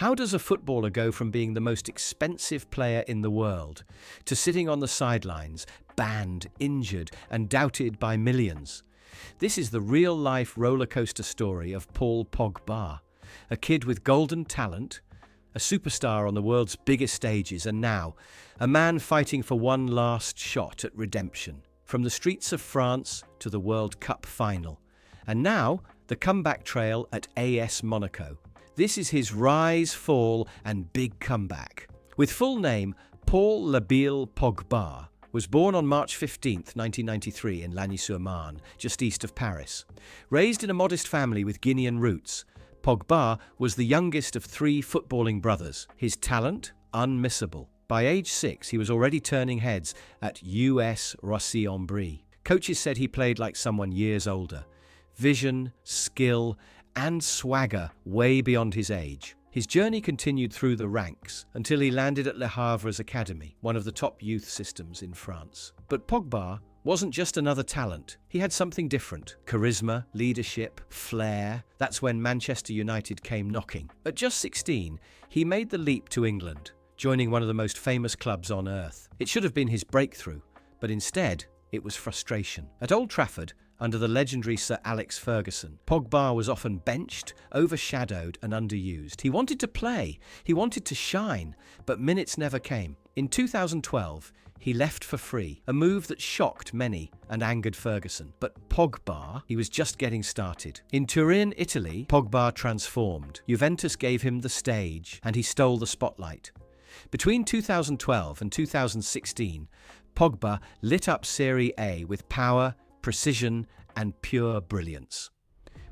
How does a footballer go from being the most expensive player in the world to sitting on the sidelines, banned, injured, and doubted by millions? This is the real-life rollercoaster story of Paul Pogba, a kid with golden talent, a superstar on the world's biggest stages, and now a man fighting for one last shot at redemption. From the streets of France to the World Cup final, and now the comeback trail at AS Monaco. This is his rise, fall, and big comeback. With full name, Paul Labille Pogba was born on March 15, 1993 in Lagny-sur-Marne, just east of Paris. Raised in a modest family with Guinean roots, Pogba was the youngest of three footballing brothers. His talent, unmissable. By age 6, he was already turning heads at US Roissy-en-Brie. Coaches said he played like someone years older. Vision, skill, and swagger way beyond his age. His journey continued through the ranks until he landed at Le Havre's academy, one of the top youth systems in France. But Pogba wasn't just another talent. He had something different. Charisma, leadership, flair. That's when Manchester United came knocking. At just 16, he made the leap to England, joining one of the most famous clubs on earth. It should have been his breakthrough, but instead, it was frustration. At Old Trafford, under the legendary Sir Alex Ferguson, Pogba was often benched, overshadowed and underused. He wanted to play, he wanted to shine, but minutes never came. In 2012, he left for free, a move that shocked many and angered Ferguson. But Pogba, he was just getting started. In Turin, Italy, Pogba transformed. Juventus gave him the stage, and he stole the spotlight. Between 2012 and 2016, Pogba lit up Serie A with power, precision, and pure brilliance.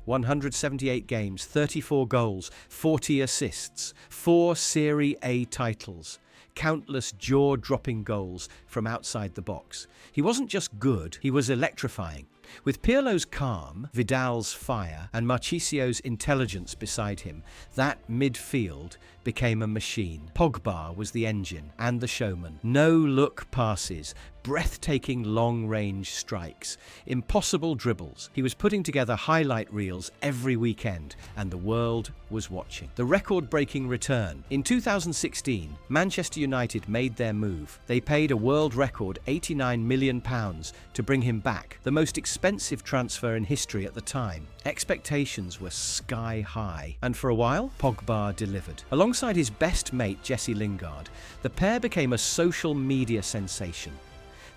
178 games, 34 goals, 40 assists, 4 Serie A titles, countless jaw-dropping goals from outside the box. He wasn't just good, he was electrifying. With Pirlo's calm, Vidal's fire, and Marchisio's intelligence beside him, that midfield became a machine. Pogba was the engine and the showman. No-look passes, breathtaking long-range strikes, impossible dribbles. He was putting together highlight reels every weekend, and the world was watching. The record-breaking return. In 2016, Manchester United made their move. They paid a world record £89 million to bring him back, the most expensive transfer in history at the time. Expectations were sky high, and for a while, Pogba delivered. Alongside his best mate, Jesse Lingard, the pair became a social media sensation.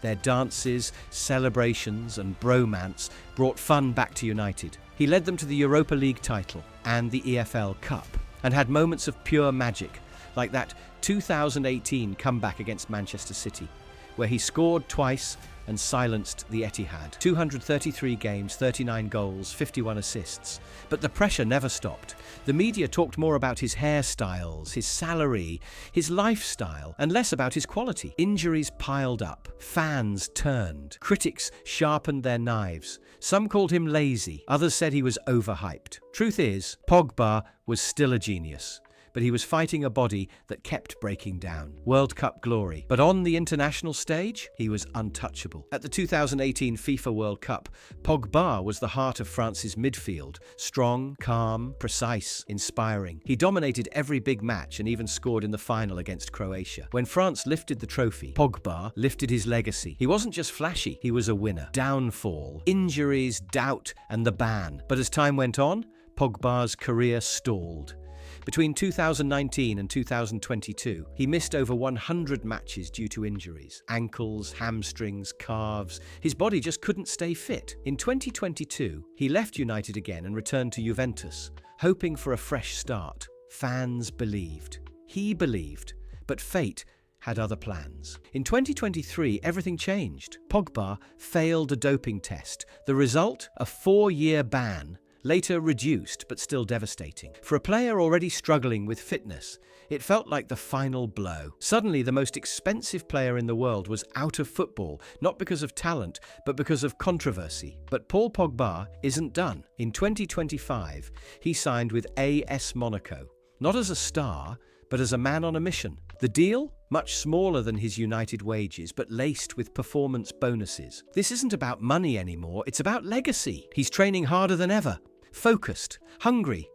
Their dances, celebrations, and bromance brought fun back to United. He led them to the Europa League title and the EFL Cup, and had moments of pure magic, like that 2018 comeback against Manchester City, where he scored twice and silenced the Etihad. 233 games, 39 goals, 51 assists. But the pressure never stopped. The media talked more about his hairstyles, his salary, his lifestyle, and less about his quality. Injuries piled up. Fans turned. Critics sharpened their knives. Some called him lazy. Others said he was overhyped. Truth is, Pogba was still a genius. But he was fighting a body that kept breaking down. World Cup glory. But on the international stage, he was untouchable. At the 2018 FIFA World Cup, Pogba was the heart of France's midfield. Strong, calm, precise, inspiring. He dominated every big match and even scored in the final against Croatia. When France lifted the trophy, Pogba lifted his legacy. He wasn't just flashy, he was a winner. Downfall, injuries, doubt, and the ban. But as time went on, Pogba's career stalled. Between 2019 and 2022, he missed over 100 matches due to injuries. Ankles, hamstrings, calves. His body just couldn't stay fit. In 2022, he left United again and returned to Juventus, hoping for a fresh start. Fans believed. He believed. But fate had other plans. In 2023, everything changed. Pogba failed a doping test. The result? A 4-year ban. Later reduced, but still devastating. For a player already struggling with fitness, it felt like the final blow. Suddenly, the most expensive player in the world was out of football, not because of talent, but because of controversy. But Paul Pogba isn't done. In 2025, he signed with AS Monaco, not as a star, but as a man on a mission. The deal? Much smaller than his United wages, but laced with performance bonuses. This isn't about money anymore, it's about legacy. He's training harder than ever. Focused, hungry.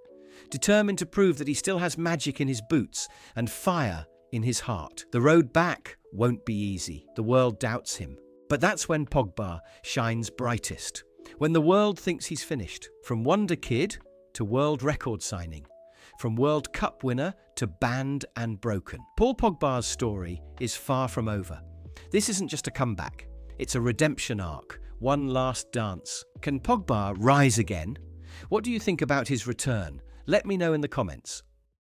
determined to prove that he still has magic in his boots and fire in his heart. The road back won't be easy. The world doubts him. But that's when Pogba shines brightest. When the world thinks he's finished. From wonderkid to world record signing. From World Cup winner to banned and broken. Paul Pogba's story is far from over. This isn't just a comeback. It's a redemption arc. One last dance. Can Pogba rise again? What do you think about his return? Let me know in the comments.